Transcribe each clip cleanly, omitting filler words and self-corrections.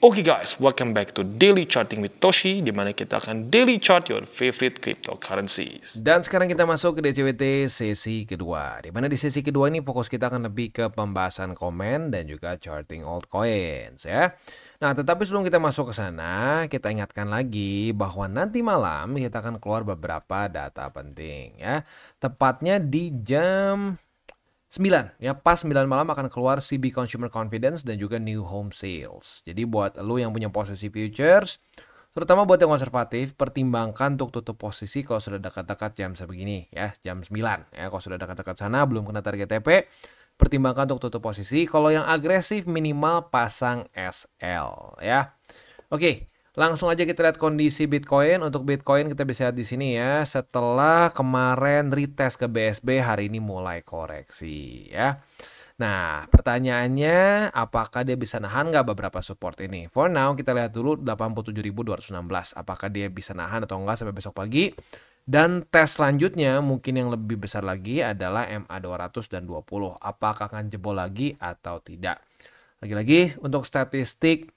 Oke guys, welcome back to Daily Charting with Toshi, di mana kita akan daily chart your favorite cryptocurrencies. Dan sekarang kita masuk ke DCWT sesi kedua, di mana di sesi kedua ini fokus kita akan lebih ke pembahasan komen dan juga charting altcoins ya. Nah, tetapi sebelum kita masuk ke sana, kita ingatkan lagi bahwa nanti malam kita akan keluar beberapa data penting ya. Tepatnya di jam 9 ya, pas 9 malam akan keluar CB Consumer Confidence dan juga New Home Sales. Jadi buat lo yang punya posisi futures, terutama buat yang konservatif, pertimbangkan untuk tutup posisi kalau sudah dekat-dekat jam sebegini ya, jam 9 ya. Kalau sudah dekat-dekat sana belum kena target TP, pertimbangkan untuk tutup posisi. Kalau yang agresif minimal pasang SL ya. Oke. Langsung aja kita lihat kondisi Bitcoin. Untuk Bitcoin kita bisa lihat di sini ya. Setelah kemarin retest ke BSB, hari ini mulai koreksi ya. Nah, pertanyaannya apakah dia bisa nahan nggak beberapa support ini? For now kita lihat dulu 87.216. Apakah dia bisa nahan atau enggak sampai besok pagi? Dan tes selanjutnya mungkin yang lebih besar lagi adalah MA 200 dan 20. Apakah akan jebol lagi atau tidak? Lagi-lagi untuk statistik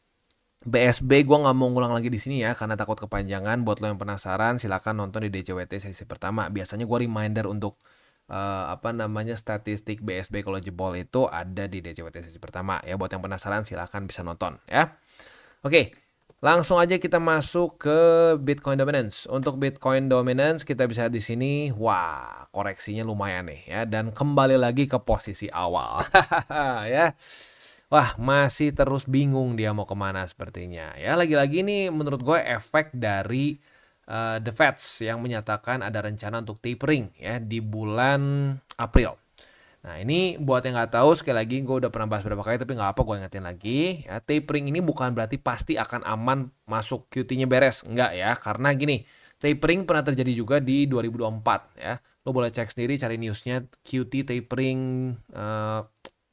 BSB gue nggak mau ngulang lagi di sini ya karena takut kepanjangan. Buat lo yang penasaran silakan nonton di DCWT sesi pertama. Biasanya gue reminder untuk statistik BSB kalau jebol itu ada di DCWT sesi pertama ya. Buat yang penasaran silakan bisa nonton ya. Oke, langsung aja kita masuk ke Bitcoin Dominance. Untuk Bitcoin Dominance kita bisa di sini, wah koreksinya lumayan nih ya, dan kembali lagi ke posisi awal ya. Wah, masih terus bingung dia mau kemana sepertinya. Ya, lagi-lagi nih menurut gue efek dari The Fed yang menyatakan ada rencana untuk tapering ya di bulan April. Nah, ini buat yang nggak tahu, sekali lagi gue udah pernah bahas beberapa kali tapi nggak apa, gue ingetin lagi. Ya, tapering ini bukan berarti pasti akan aman masuk QT-nya beres. Enggak ya, karena gini, tapering pernah terjadi juga di 2024 ya. Lo boleh cek sendiri, cari newsnya QT tapering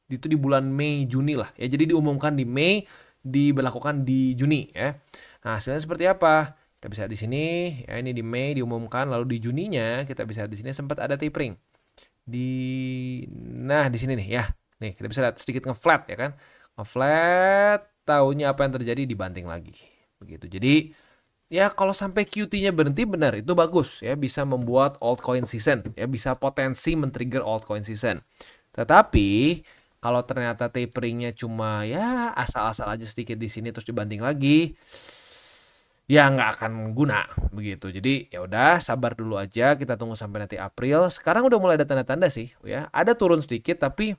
itu di bulan Mei Juni lah ya. Jadi diumumkan di Mei, diberlakukan di Juni ya. Nah, hasilnya seperti apa? Kita bisa di sini ya, ini di Mei diumumkan, lalu di Juninya kita bisa di sini sempat ada tapering. Nah, di sini nih ya. Nih, kita bisa lihat sedikit nge-flat ya kan. Nge-flat, taunya apa yang terjadi, dibanting lagi. Begitu. Jadi ya kalau sampai QT-nya berhenti, benar itu bagus ya, bisa membuat altcoin season ya, bisa potensi men-trigger altcoin season. Tetapi kalau ternyata taperingnya cuma ya asal-asal aja sedikit di sini terus dibanting lagi, ya nggak akan guna begitu. Jadi ya udah sabar dulu aja, kita tunggu sampai nanti April. Sekarang udah mulai ada tanda-tanda sih ya, ada turun sedikit tapi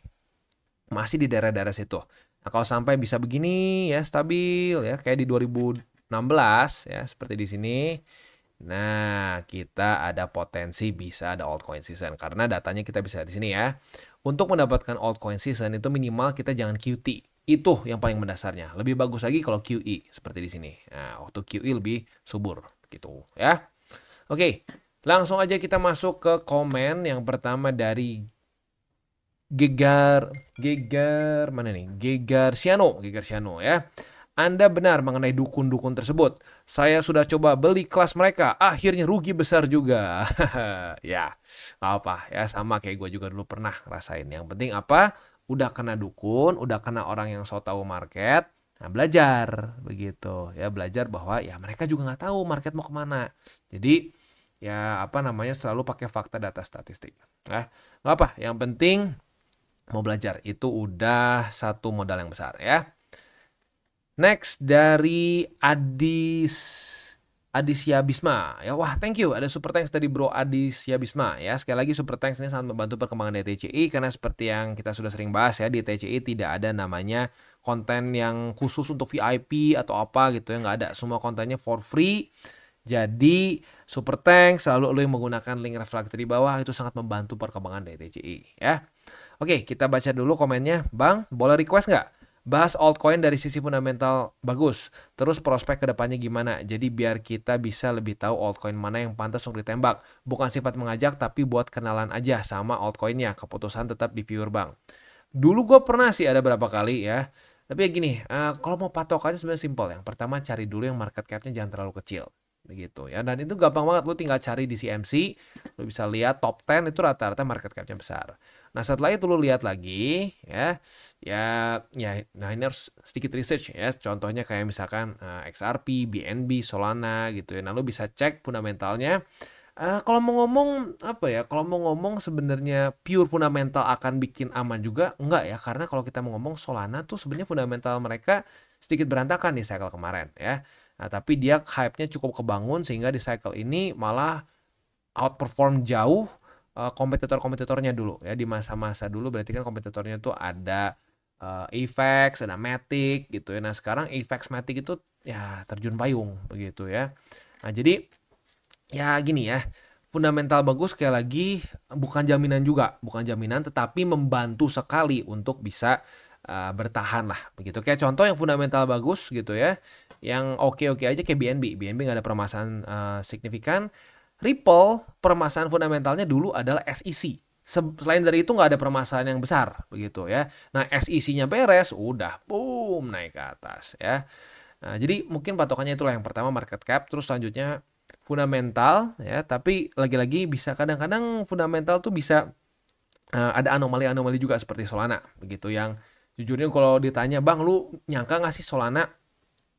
masih di daerah-daerah situ. Nah, kalau sampai bisa begini ya stabil ya kayak di 2016 ya seperti di sini. Nah, kita ada potensi bisa ada altcoin season karena datanya kita bisa lihat di sini ya. Untuk mendapatkan altcoin season itu minimal kita jangan QT. Itu yang paling mendasarnya. Lebih bagus lagi kalau QE seperti di sini. Nah, waktu QE lebih subur gitu ya. Oke, langsung aja kita masuk ke komen. Yang pertama dari Gegar mana nih? Gegar Siano ya. Anda benar mengenai dukun-dukun tersebut. Saya sudah coba beli kelas mereka, akhirnya rugi besar juga. Ya, gak apa ya, sama kayak gue juga dulu pernah rasain. Yang penting apa? Udah kena dukun, udah kena orang yang so tahu market. Nah, belajar begitu ya, belajar bahwa ya mereka juga nggak tahu market mau kemana. Jadi ya selalu pakai fakta data statistik. Nah, nggak apa. Yang penting mau belajar itu udah satu modal yang besar ya. Next dari Adisya Bisma ya. Wah, thank you, ada super thanks dari Bro Adisya Bisma ya. Sekali lagi super thanks ini sangat membantu perkembangan dari TCI karena seperti yang kita sudah sering bahas ya, di TCI tidak ada namanya konten yang khusus untuk VIP atau apa gitu ya, nggak ada. Semua kontennya for free. Jadi super thanks, selalu lo yang menggunakan link reflektor di bawah, itu sangat membantu perkembangan dari TCI ya. Oke, kita baca dulu komennya. Bang, boleh request nggak? Bahas altcoin dari sisi fundamental bagus. Terus prospek kedepannya gimana? Jadi biar kita bisa lebih tahu altcoin mana yang pantas untuk ditembak. Bukan sifat mengajak, tapi buat kenalan aja sama altcoinnya. Keputusan tetap di viewer bang. Dulu gue pernah sih ada berapa kali ya. Tapi ya gini, kalau mau patokannya sebenarnya simpel. Yang pertama cari dulu yang market cap-nya jangan terlalu kecil. Begitu ya. Dan itu gampang banget. Lu tinggal cari di CMC. Lu bisa lihat top 10 itu rata-rata market cap-nya besar. Nah, setelah itu lu lihat lagi ya. Nah ini harus sedikit research ya. Contohnya kayak misalkan XRP, BNB, Solana gitu ya. Nah, lu bisa cek fundamentalnya. Kalau mau ngomong apa ya? Kalau mau ngomong sebenarnya pure fundamental akan bikin aman juga enggak ya? Karena kalau kita mau ngomong Solana tuh sebenarnya fundamental mereka sedikit berantakan di cycle kemarin ya. Nah, tapi dia hype-nya cukup kebangun sehingga di cycle ini malah outperform jauh kompetitor-kompetitornya dulu ya. Di masa-masa dulu berarti kan kompetitornya tuh ada Apex, ada Matic gitu ya. Nah, sekarang Apex Matic itu ya terjun payung begitu ya. Nah, jadi ya gini ya, fundamental bagus sekali lagi bukan jaminan juga, bukan jaminan tetapi membantu sekali untuk bisa bertahan lah begitu. Kayak contoh yang fundamental bagus gitu ya, yang oke-oke aja kayak BNB. BNB nggak ada permasalahan signifikan. Ripple permasalahan fundamentalnya dulu adalah SEC. Selain dari itu nggak ada permasalahan yang besar begitu ya. Nah, SEC-nya beres, udah boom naik ke atas ya. Nah, jadi mungkin patokannya itulah yang pertama market cap, terus selanjutnya fundamental ya. Tapi lagi-lagi bisa kadang-kadang fundamental tuh bisa ada anomali-anomali juga seperti Solana begitu yang jujurnya kalau ditanya, "Bang, lu nyangka nggak sih Solana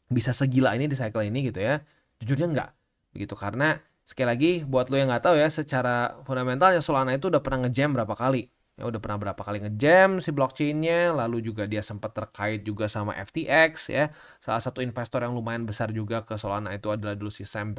bisa segila ini di cycle ini?" gitu ya. Jujurnya nggak begitu, karena sekali lagi buat lo yang nggak tahu ya, secara fundamentalnya Solana itu udah pernah ngejam berapa kali. Ya udah pernah berapa kali ngejam si blockchainnya, lalu juga dia sempat terkait juga sama FTX ya. Salah satu investor yang lumayan besar juga ke Solana itu adalah dulu si Sam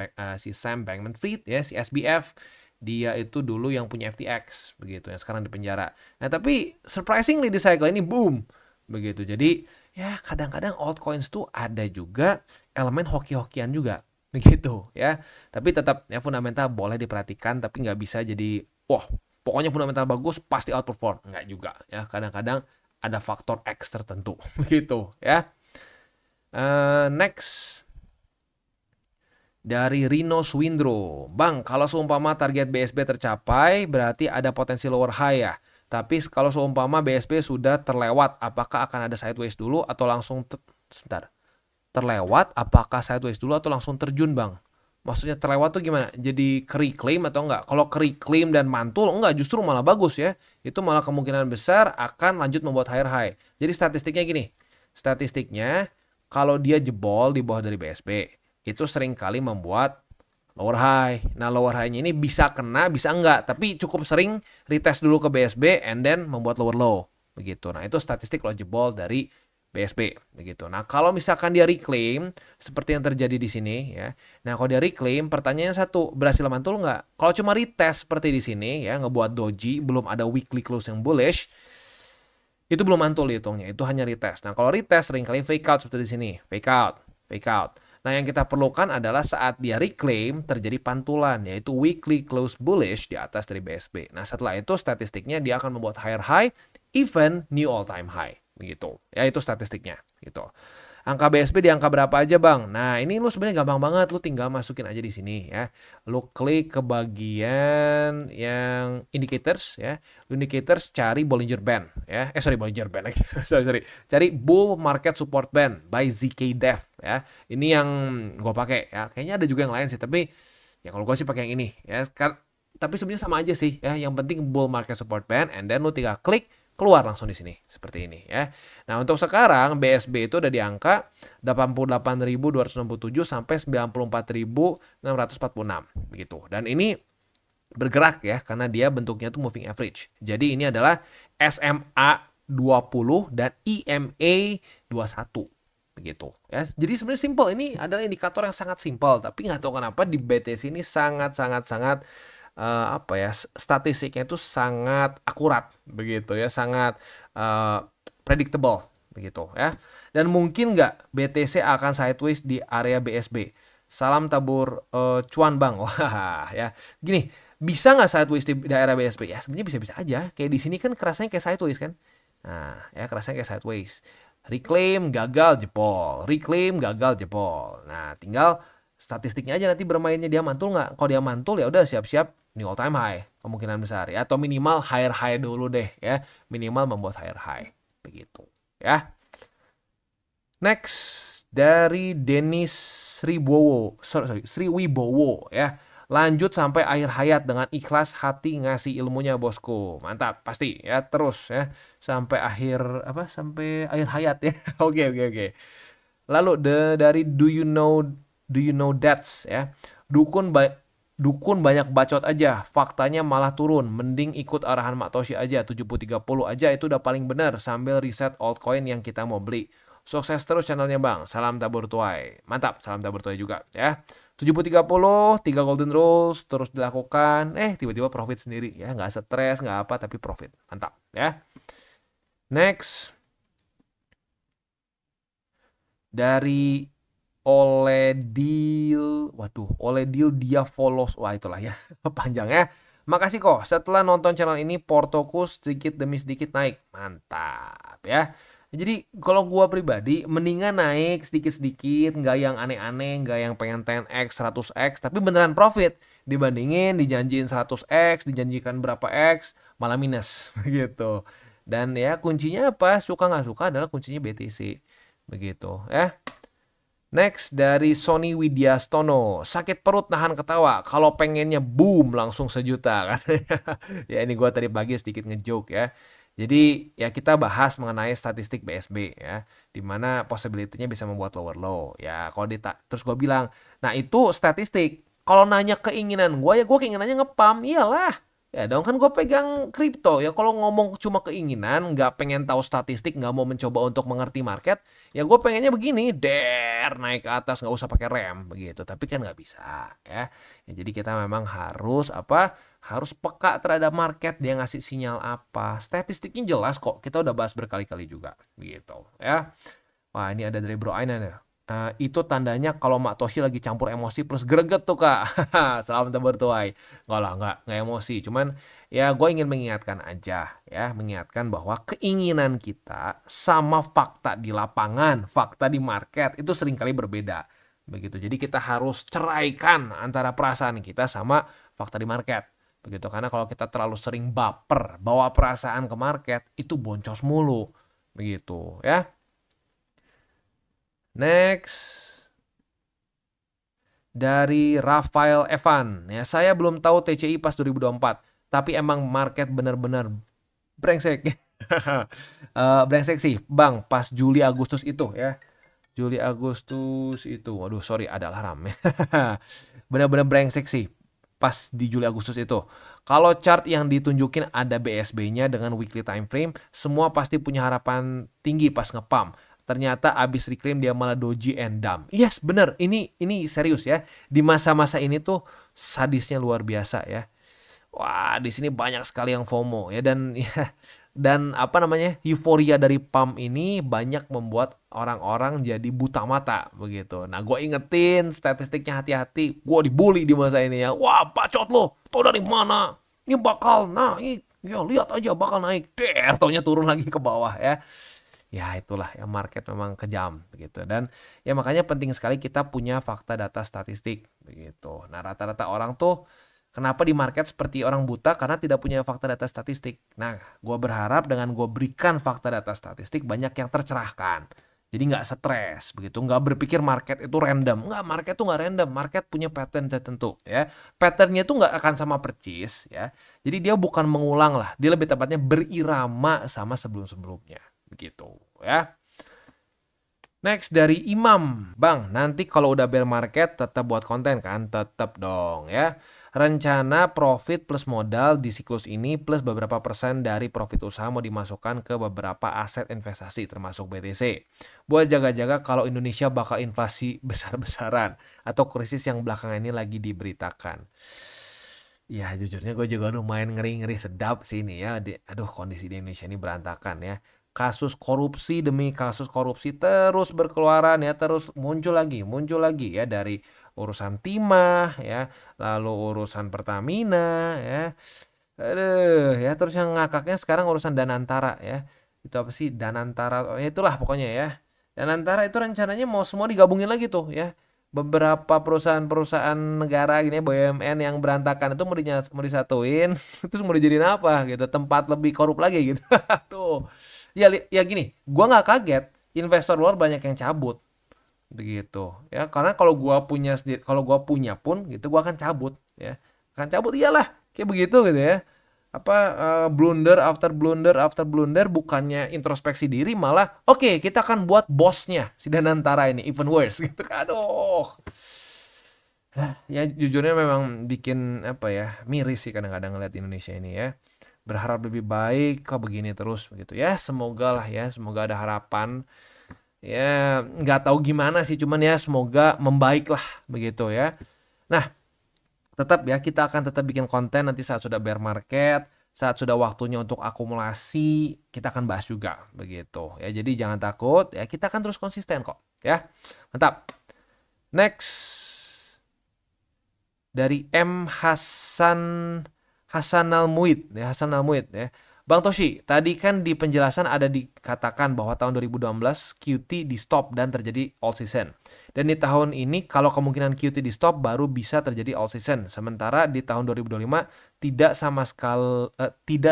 Bankman-Fried ya, si SBF. Dia itu dulu yang punya FTX begitu, yang sekarang di penjara. Nah, tapi surprisingly di cycle ini boom begitu. Jadi ya kadang-kadang altcoins tuh ada juga elemen hoki-hokian juga begitu ya. Tapi tetap ya fundamental boleh diperhatikan, tapi nggak bisa jadi wah pokoknya fundamental bagus pasti outperform, nggak juga ya. Kadang-kadang ada faktor X tertentu begitu ya. Next dari Rino Swindro, Bang, kalau seumpama target BSB tercapai berarti ada potensi lower high ya. Tapi kalau seumpama BSB sudah terlewat, apakah akan ada sideways dulu atau langsung sebentar terlewat, apakah sideways dulu atau langsung terjun, Bang? Maksudnya terlewat tuh gimana? Jadi reclaim atau enggak? Kalau reclaim dan mantul, enggak, justru malah bagus ya. Itu malah kemungkinan besar akan lanjut membuat higher high. Jadi statistiknya gini. Statistiknya, kalau dia jebol di bawah dari BSB, itu sering kali membuat lower high. Nah, lower high-nya ini bisa kena, bisa enggak. Tapi cukup sering retest dulu ke BSB and then membuat lower low. Begitu. Nah, itu statistik kalau jebol dari BSB begitu. Nah, kalau misalkan dia reclaim seperti yang terjadi di sini ya. Nah, kalau dia reclaim, pertanyaannya satu, berhasil mantul nggak? Kalau cuma retest seperti di sini ya, ngebuat doji, belum ada weekly close yang bullish, itu belum mantul hitungnya. Itu hanya retest. Nah, kalau retest seringkali fake out seperti di sini, fake out. Nah, yang kita perlukan adalah saat dia reclaim terjadi pantulan, yaitu weekly close bullish di atas dari BSB. Nah, setelah itu statistiknya dia akan membuat higher high, even new all time high. Begitu. Ya, itu statistiknya gitu. Angka BSB di angka berapa aja, Bang? Nah, ini lu sebenarnya gampang banget, lu tinggal masukin aja di sini ya. Lu klik ke bagian yang indicators ya. Indicators cari Bollinger Band ya. Bollinger Band lagi. sorry. Cari Bull Market Support Band by ZK Dev ya. Ini yang gua pakai ya. Kayaknya ada juga yang lain sih, tapi ya kalau gua sih pakai yang ini ya. Tapi sebenarnya sama aja sih ya. Yang penting Bull Market Support Band and then lu tinggal klik keluar langsung di sini seperti ini ya. Nah, untuk sekarang BSB itu udah di angka 88.267 sampai 94.646 begitu. Dan ini bergerak ya karena dia bentuknya tuh moving average. Jadi ini adalah SMA 20 dan EMA 21 begitu ya. Jadi sebenarnya simple, ini adalah indikator yang sangat simple, tapi nggak tahu kenapa di BTC ini sangat statistiknya itu sangat akurat begitu ya, sangat predictable begitu ya. Dan mungkin nggak BTC akan sideways di area BSB? Salam tabur cuan, Bang. Wah ya, gini, bisa nggak sideways di daerah BSB? Ya sebenarnya bisa-bisa aja. Kayak di sini kan kerasanya kayak sideways kan. Nah ya, kerasanya kayak sideways. Reclaim gagal jebol, reclaim gagal jebol. Nah, tinggal statistiknya aja nanti bermainnya, dia mantul nggak. Kalau dia mantul ya udah siap-siap new all time high kemungkinan besar ya, atau minimal higher high dulu deh ya, minimal membuat higher high begitu ya. Next dari Denis Sriwibowo ya, Lanjut sampai akhir hayat dengan ikhlas hati ngasih ilmunya bosku. Mantap, pasti ya, terus ya sampai sampai akhir hayat ya. Oke, oke, oke. Lalu dari do you know that's ya. Dukun dukun banyak bacot aja, faktanya malah turun. Mending ikut arahan Mak Toshi aja, 70-30 aja itu udah paling benar sambil riset altcoin yang kita mau beli. Sukses terus channelnya Bang. Salam tabur tuai. Mantap, salam tabur tuai juga ya. 70-30, 3 golden rules terus dilakukan. Tiba-tiba profit sendiri ya, nggak stres, nggak apa, tapi profit. Mantap ya. Next. Dari Oledil, waduh, Oledil dia follows, wah itulah ya, panjang ya. Makasih kok, setelah nonton channel ini portoku sedikit demi sedikit naik, mantap ya. Jadi kalau gua pribadi mendingan naik sedikit-sedikit, nggak yang aneh-aneh, nggak yang pengen 10x, 100x, tapi beneran profit. Dibandingin dijanjiin 100x, dijanjikan berapa x, malah minus gitu. Dan ya kuncinya apa? Suka nggak suka adalah kuncinya BTC. Begitu ya. Next dari Sony Widyastono, sakit perut nahan ketawa, kalau pengennya boom langsung 1 juta katanya. Ya ini gue tadi pagi sedikit ngejoke ya. Jadi ya kita bahas mengenai statistik BSB ya, dimana possibility-nya bisa membuat lower low ya. Kalau terus gue bilang, nah itu statistik. Kalau nanya keinginan gue ya gue keinginannya ngepam, iyalah. Ya dong, kan gue pegang kripto ya. Kalau ngomong cuma keinginan, nggak pengen tahu statistik, nggak mau mencoba untuk mengerti market, ya gue pengennya begini, naik ke atas nggak usah pakai rem begitu. Tapi kan nggak bisa ya. Jadi kita memang harus harus peka terhadap market, dia ngasih sinyal apa. Statistiknya jelas kok, kita udah bahas berkali-kali juga gitu ya. Wah ini ada dari Bro Ainan ya. Itu tandanya kalau Mak Toshi lagi campur emosi plus greget tuh kak. Salam tebur tuai. Enggak lah, enggak emosi. Cuman ya gue ingin mengingatkan aja ya. Mengingatkan bahwa keinginan kita sama fakta di lapangan, fakta di market itu seringkali berbeda. Begitu. Jadi kita harus ceraikan antara perasaan kita sama fakta di market. Begitu. Karena kalau kita terlalu sering baper, bawa perasaan ke market, itu boncos mulu. Begitu ya. Next. Dari Rafael Evan. Ya, saya belum tahu TCI pas 2024. Tapi emang market bener-bener brengsek. Brengsek sih, Bang, pas Juli Agustus itu ya. Juli Agustus itu. Waduh, sorry ada alarm ya. Bener-bener brengsek sih pas di Juli Agustus itu. Kalau chart yang ditunjukin ada BSB-nya dengan weekly time frame, semua pasti punya harapan tinggi pas ngepump. Ternyata abis reclaim dia malah doji and dump. Yes, bener. Ini serius ya. Di masa-masa ini tuh sadisnya luar biasa ya. Wah, di sini banyak sekali yang FOMO ya, dan euforia dari pump ini banyak membuat orang-orang jadi buta mata begitu. Nah, gue ingetin statistiknya hati-hati. Gue dibully di masa ini ya. Wah, bacot lo. Tau dari mana? Ini bakal naik. Ya, lihat aja bakal naik. Taunya turun lagi ke bawah ya. Ya itulah ya, market memang kejam begitu. Dan ya makanya penting sekali kita punya fakta data statistik begitu. Nah rata-rata orang tuh kenapa di market seperti orang buta karena tidak punya fakta data statistik. Nah gue berharap dengan gue berikan fakta data statistik banyak yang tercerahkan. Jadi nggak stres begitu, nggak berpikir market itu random. Nggak, market itu nggak random, market punya pattern tertentu ya. Patternnya itu nggak akan sama persis ya. Jadi dia bukan mengulang lah, dia lebih tepatnya berirama sama sebelum-sebelumnya. Begitu ya. Next dari Imam, Bang, nanti kalau udah bear market tetap buat konten kan? Tetap dong ya. Rencana profit plus modal di siklus ini plus beberapa persen dari profit usaha mau dimasukkan ke beberapa aset investasi termasuk BTC. Buat jaga-jaga kalau Indonesia bakal inflasi besar-besaran atau krisis yang belakangan ini lagi diberitakan. Ya jujurnya gue juga lumayan ngeri-ngeri sedap sih ini ya. Aduh kondisi di Indonesia ini berantakan ya. Kasus korupsi demi kasus korupsi terus berkeluaran ya, terus muncul lagi ya dari urusan timah ya, lalu urusan Pertamina ya. Aduh ya, terus yang ngakaknya sekarang urusan Danantara ya. Itu apa sih Danantara? Ya itulah pokoknya ya. Danantara itu rencananya mau semua digabungin lagi tuh ya. Beberapa perusahaan-perusahaan negara gini BUMN yang berantakan itu mau disatuin terus mau dijadiin apa gitu, tempat lebih korup lagi gitu. Aduh. Ya gini, gua nggak kaget investor luar banyak yang cabut begitu ya, karena kalau gua punya pun gitu gua akan cabut ya. Akan cabut iyalah, kayak begitu gitu ya. Blunder after blunder after blunder, bukannya introspeksi diri, malah oke, kita akan buat bosnya si Danantara ini even worse gitu. Aduh. Ya jujurnya memang bikin miris sih kadang-kadang ngeliat Indonesia ini ya. Berharap lebih baik, kok begini terus begitu ya. Semoga lah ya, semoga ada harapan. Ya nggak tahu gimana sih, cuman ya semoga membaik lah begitu ya. Nah, tetap ya, kita akan tetap bikin konten nanti saat sudah bear market, saat sudah waktunya untuk akumulasi, kita akan bahas juga begitu ya. Jadi jangan takut ya, kita akan terus konsisten kok ya. Mantap. Next dari M Hasan Almuid ya, Bang Toshi, tadi kan di penjelasan ada dikatakan bahwa tahun 2012 QT di stop dan terjadi all season. Dan di tahun ini kalau kemungkinan QT di stop baru bisa terjadi all season. Sementara di tahun 2025 tidak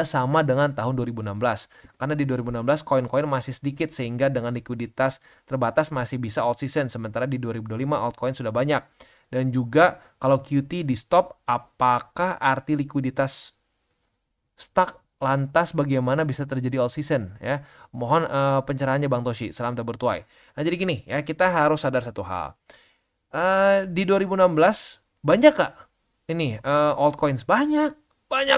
sama dengan tahun 2016. Karena di 2016 koin-koin masih sedikit sehingga dengan likuiditas terbatas masih bisa all season. Sementara di 2025 altcoin sudah banyak. Dan juga kalau QT di stop, apakah arti likuiditas stuck? Lantas bagaimana bisa terjadi all season ya? Mohon pencerahannya Bang Toshi. Salam terbertuai. Nah, jadi gini ya, kita harus sadar satu hal. Di 2016 banyak gak ini altcoins? Banyak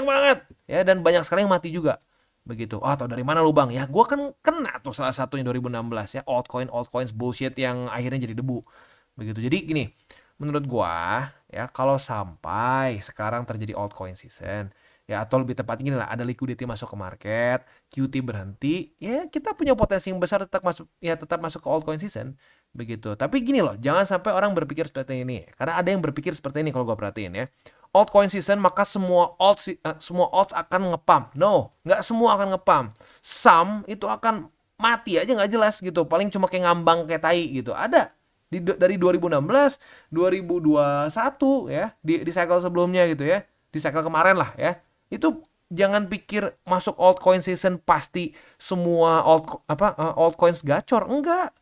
banget ya, dan banyak sekali yang mati juga. Begitu. Atau dari mana lu Bang? Ya gue kan kena tuh salah satunya 2016 ya, altcoins bullshit yang akhirnya jadi debu. Begitu. Jadi gini, menurut gua ya, kalau sampai sekarang terjadi altcoin season ya, atau lebih tepatnya gini lah, ada liquidity masuk ke market, QT berhenti, ya kita punya potensi yang besar tetap masuk ke altcoin season begitu. Tapi gini loh, jangan sampai orang berpikir seperti ini, karena ada yang berpikir seperti ini kalau gua perhatiin ya. Altcoin season maka semua alts akan ngepump. No, nggak semua akan ngepump. Some itu akan mati aja nggak jelas gitu, paling cuma kayak ngambang kayak tai gitu. Ada dari 2016, 2021 ya, di cycle sebelumnya gitu ya, di cycle kemarin lah ya. Itu jangan pikir masuk altcoin season pasti semua altcoins gacor. Enggak.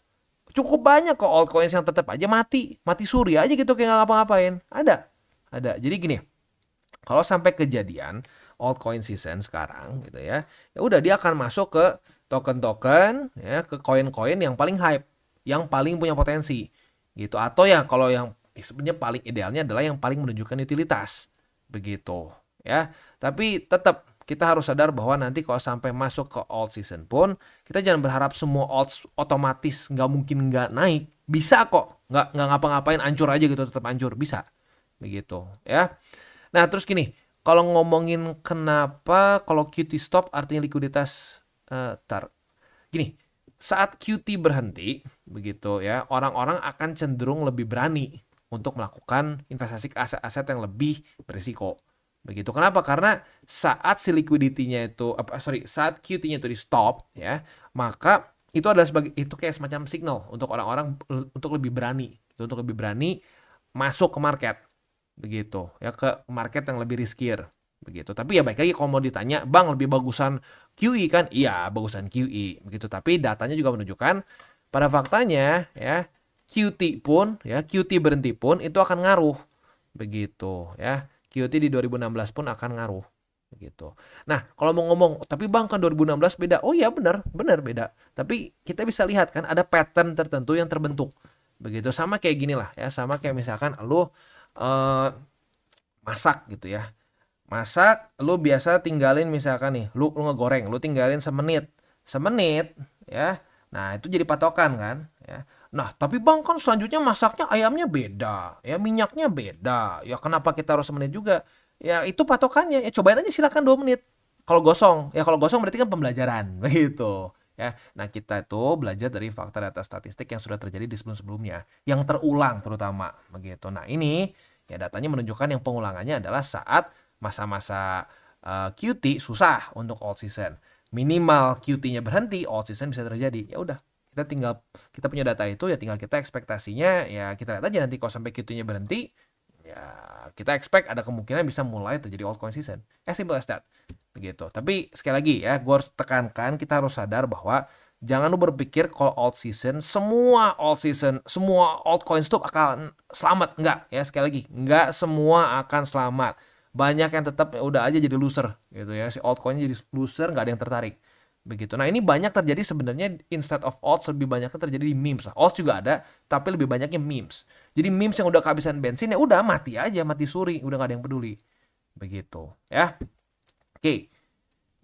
Cukup banyak kok altcoins yang tetap aja mati suri aja gitu kayak nggak ngapa-ngapain. Ada. Jadi gini, kalau sampai kejadian altcoin season sekarang gitu ya, ya udah dia akan masuk ke token-token ya, ke koin-koin yang paling hype, yang paling punya potensi gitu. Atau ya kalau yang sebenarnya paling idealnya adalah yang paling menunjukkan utilitas begitu ya. Tapi tetap kita harus sadar bahwa nanti kalau sampai masuk ke alt season pun, kita jangan berharap semua alts otomatis nggak mungkin nggak naik. Bisa kok, nggak ngapa-ngapain, hancur aja gitu, tetap hancur, bisa begitu ya. Nah terus gini, kalau ngomongin kenapa kalau QT stop artinya likuiditas gini, saat QT berhenti begitu ya, orang-orang akan cenderung lebih berani untuk melakukan investasi ke aset-aset yang lebih berisiko. Begitu. Kenapa? Karena saat si liquidity-nya itu saat QT-nya itu di stop ya, maka itu adalah itu kayak semacam signal untuk orang-orang untuk lebih berani, masuk ke market. Begitu. Ya, ke market yang lebih riskier. Begitu. Tapi ya baik lagi, kalau mau ditanya, Bang lebih bagusan QE kan? Iya, bagusan QE. Begitu. Tapi datanya juga menunjukkan pada faktanya ya, QT berhenti pun itu akan ngaruh. Begitu ya. QT di 2016 pun akan ngaruh. Begitu. Nah, kalau mau ngomong, tapi Bang kan 2016 beda. Oh iya benar beda. Tapi kita bisa lihat kan ada pattern tertentu yang terbentuk. Begitu. Sama kayak gini lah ya, sama kayak misalkan lu masak gitu ya. Masak, lu biasa tinggalin misalkan nih, lu ngegoreng, lu tinggalin semenit ya. Nah, itu jadi patokan kan ya. Nah, tapi Bang kan selanjutnya masaknya ayamnya beda, ya minyaknya beda. Ya kenapa kita harus semenit juga? Ya itu patokannya. Ya cobain aja silakan 2 menit. Kalau gosong berarti kan pembelajaran begitu. Ya, nah kita itu belajar dari fakta data statistik yang sudah terjadi di sebelum-sebelumnya, yang terulang terutama begitu. Nah ini ya datanya menunjukkan yang pengulangannya adalah saat masa-masa QT susah untuk all season. Minimal QT-nya berhenti, all season bisa terjadi. Ya udah, kita punya data itu ya, tinggal kita ekspektasinya ya, kita lihat aja nanti kalau sampai QT-nya berhenti, ya kita expect ada kemungkinan bisa mulai terjadi altcoin season. As simple as that. Begitu. Tapi sekali lagi ya, gue harus tekankan, kita harus sadar bahwa Jangan lu berpikir kalau semua altcoins tuh akan selamat. Enggak ya, sekali lagi, enggak semua akan selamat. Banyak yang tetap udah aja jadi loser gitu ya. Si altcoinnya jadi loser, nggak ada yang tertarik. Begitu. Nah, ini banyak terjadi sebenarnya instead of alts, lebih banyaknya terjadi di memes lah. Alts juga ada, tapi lebih banyaknya memes. Jadi memes yang udah kehabisan bensin ya udah mati aja, mati suri, udah nggak ada yang peduli. Begitu ya. Oke.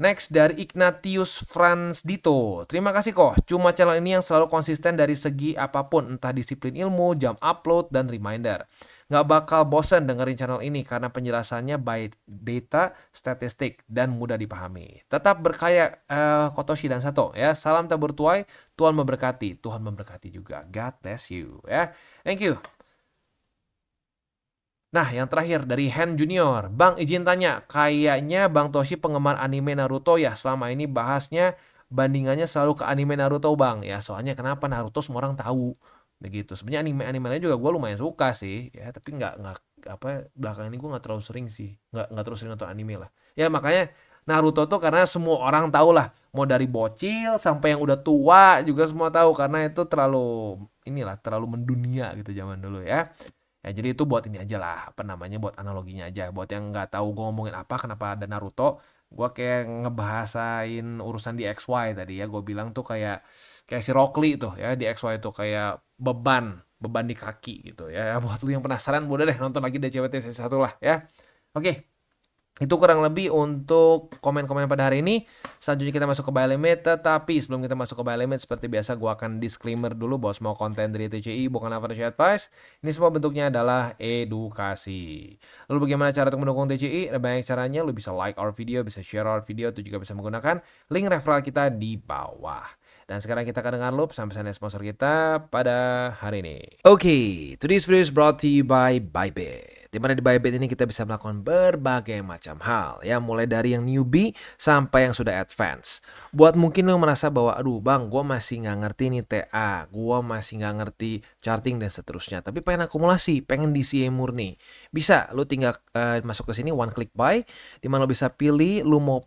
Next dari Ignatius Franz Dito. Terima kasih kok. Cuma channel ini yang selalu konsisten dari segi apapun, entah disiplin ilmu, jam upload, dan reminder. Nggak bakal bosan dengerin channel ini karena penjelasannya by data, statistik, dan mudah dipahami. Tetap berkaya Kotoshi dan Sato ya. Salam tabur tuai, Tuhan memberkati. Tuhan memberkati juga. God bless you ya. Thank you. Nah, yang terakhir dari Hen Junior. Bang, izin tanya. Kayaknya Bang Toshi penggemar anime Naruto ya. Selama ini bahasnya bandingannya selalu ke anime Naruto, Bang. Ya, soalnya kenapa Naruto semua orang tahu. Begitu. Sebenarnya anime-anime lain juga gue lumayan suka sih. Ya, tapi nggak apa belakangan ini gue nggak terlalu sering sih. Nggak terlalu sering nonton anime lah. Ya, makanya Naruto tuh karena semua orang tahu lah. Mau dari bocil sampai yang udah tua juga semua tahu. Karena itu terlalu mendunia gitu zaman dulu ya. Ya, jadi itu buat ini aja lah, apa namanya, buat analoginya aja. Buat yang nggak tahu gue ngomongin apa, kenapa ada Naruto, gue kayak ngebahasain urusan di XY tadi ya. Gue bilang tuh kayak si Rock Lee tuh ya, di XY tuh kayak beban di kaki gitu ya. Buat lu yang penasaran, udah deh nonton lagi DCWT sesi 1 lah ya. Oke. Itu kurang lebih untuk komen-komen pada hari ini. Selanjutnya kita masuk ke buy limit. Tetapi sebelum kita masuk ke buy limit, seperti biasa gue akan disclaimer dulu bahwa semua konten dari TCI bukan financial advice. Ini semua bentuknya adalah edukasi. Lalu bagaimana cara untuk mendukung TCI? Ada banyak caranya. Lu bisa like our video, bisa share our video, itu juga bisa menggunakan link referral kita di bawah. Dan sekarang kita akan dengar lu pesan-pesan sponsor kita pada hari ini. Oke, today's video is brought to you by Bybit. Dimana di Bybit ini kita bisa melakukan berbagai macam hal ya, mulai dari yang newbie sampai yang sudah advance. Buat mungkin lo merasa bahwa aduh bang, gue masih nggak ngerti nih TA, gue masih nggak ngerti charting dan seterusnya, tapi pengen akumulasi, pengen DCA murni, bisa lo tinggal masuk ke sini one click buy, dimana lo bisa pilih lo mau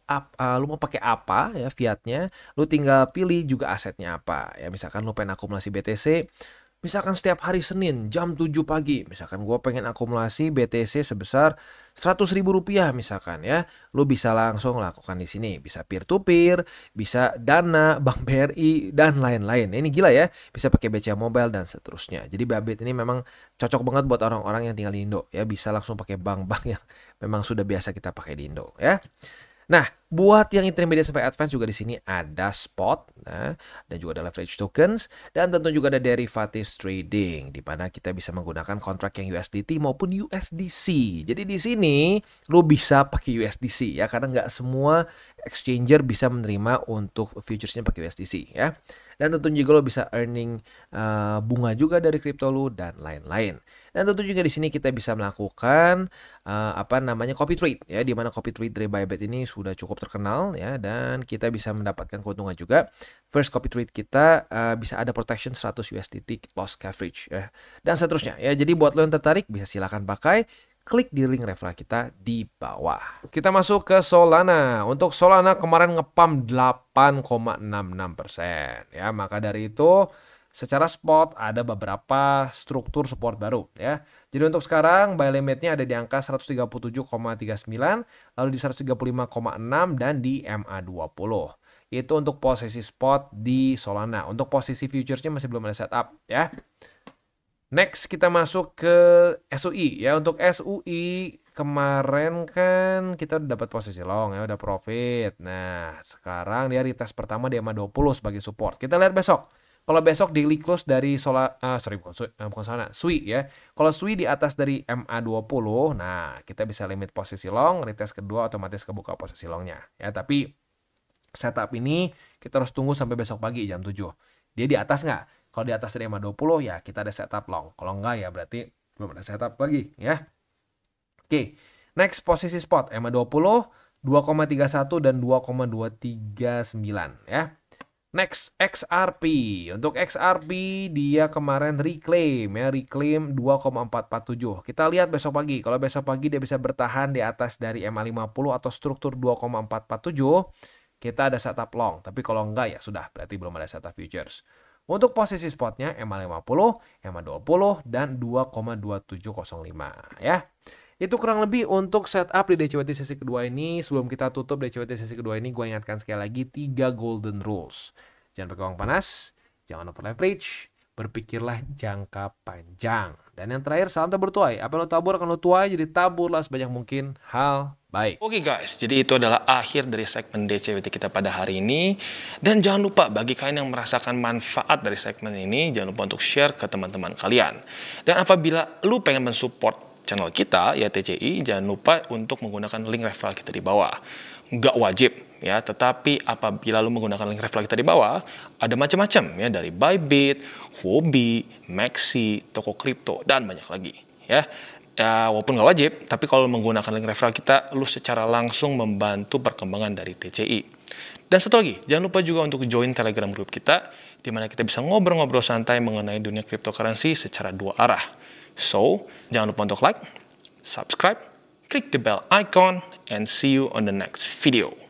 pakai apa ya fiatnya, lo tinggal pilih juga asetnya apa ya. Misalkan lo pengen akumulasi BTC, misalkan setiap hari Senin jam 7 pagi, misalkan gue pengen akumulasi BTC sebesar Rp100.000 misalkan ya, lu bisa langsung lakukan di sini. Bisa peer to peer, bisa Dana, Bank BRI dan lain-lain. Ini gila ya, bisa pakai BCA Mobile dan seterusnya. Jadi Bybit ini memang cocok banget buat orang-orang yang tinggal di Indo ya, bisa langsung pakai bank-bank yang memang sudah biasa kita pakai di Indo ya. Nah, buat yang intermediate sampai advance juga di sini ada spot, nah, dan juga ada leverage tokens, dan tentu juga ada derivatives trading, di mana kita bisa menggunakan kontrak yang USDT maupun USDC. Jadi di sini lo bisa pakai USDC ya, karena nggak semua exchanger bisa menerima untuk futuresnya pakai USDC ya. Dan tentu juga lo bisa earning bunga juga dari kripto lo dan lain-lain. Dan tentu juga di sini kita bisa melakukan copy trade ya, di mana copy trade dari Bybit ini sudah cukup terkenal ya, dan kita bisa mendapatkan keuntungan juga. First copy trade kita bisa ada protection 100 USDT loss coverage ya, dan seterusnya ya. Jadi buat lo yang tertarik bisa silakan pakai, klik di link referral kita di bawah. Kita masuk ke Solana. Untuk Solana kemarin ngepump 8,66% ya, maka dari itu secara spot ada beberapa struktur support baru ya. Jadi untuk sekarang buy limitnya ada di angka 137,39, lalu di 135,6 dan di MA20. Itu untuk posisi spot di Solana. Untuk posisi futuresnya masih belum ada setup ya. Next kita masuk ke SUI ya. Untuk SUI kemarin kan kita udah dapat posisi long ya, udah profit. Nah, sekarang dia retest pertama di MA20 sebagai support. Kita lihat besok. Kalau besok daily close dari SUI ya. Kalau SUI di atas dari MA20, nah kita bisa limit posisi long, retest kedua otomatis kebuka posisi longnya. Ya, tapi setup ini kita harus tunggu sampai besok pagi jam 7. Dia di atas nggak? Kalau di atas dari MA20 ya kita ada setup long. Kalau nggak ya berarti belum ada setup lagi ya. Oke, next posisi spot MA20 2,31 dan 2,239 ya. Next, XRP. Untuk XRP dia kemarin reclaim 2,447. Kita lihat besok pagi. Kalau besok pagi dia bisa bertahan di atas dari MA50 atau struktur 2,447, kita ada setup long. Tapi kalau enggak ya sudah, berarti belum ada setup futures. Untuk posisi spotnya EMA 50, EMA 20, dan 2,2705 ya. Itu kurang lebih untuk setup di DCWT sesi kedua ini. Sebelum kita tutup DCWT sesi kedua ini, gue ingatkan sekali lagi 3 golden rules. Jangan pakai uang panas, jangan over leverage, berpikirlah jangka panjang. Dan yang terakhir, salam tabur tuai. Apa yang lo tabur akan lo tuai, jadi taburlah sebanyak mungkin hal baik. Oke guys, jadi itu adalah akhir dari segmen DCWT kita pada hari ini. Dan jangan lupa bagi kalian yang merasakan manfaat dari segmen ini, jangan lupa untuk share ke teman-teman kalian. Dan apabila lu pengen mensupport channel kita, ya TCI, jangan lupa untuk menggunakan link referral kita di bawah. Nggak wajib ya, tetapi apabila lu menggunakan link referral kita di bawah, ada macam-macam ya, dari Bybit, Huobi, Maxi, toko kripto, dan banyak lagi ya. Ya, walaupun nggak wajib, tapi kalau menggunakan link referral kita, lu secara langsung membantu perkembangan dari TCI. Dan satu lagi, jangan lupa juga untuk join Telegram group kita, di mana kita bisa ngobrol-ngobrol santai mengenai dunia cryptocurrency secara dua arah. So, jangan lupa untuk like, subscribe, klik the bell icon, and see you on the next video.